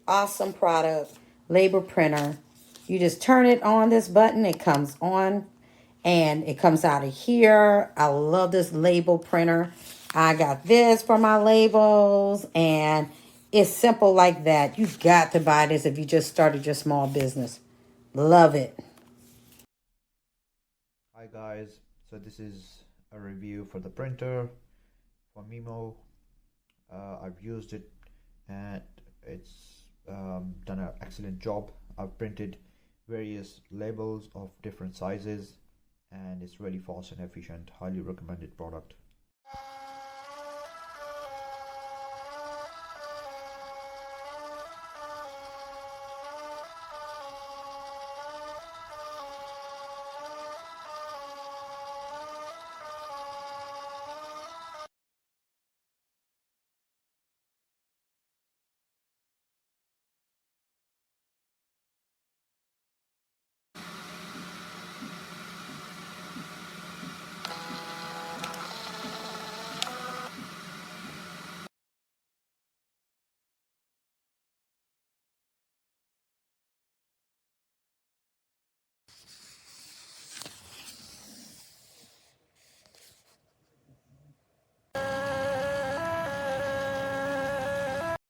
Awesome product. Label printer. You just turn it on this button. It comes on and it comes out of here. I love this label printer. I got this for my labels, and it's simple like that. You've got to buy this if you just started your small business. Love it. Hi guys, so this is a review for the printer Phomemo. I've used it and it's done an excellent job. I've printed various labels of different sizes and it's really fast and efficient. Highly recommended product.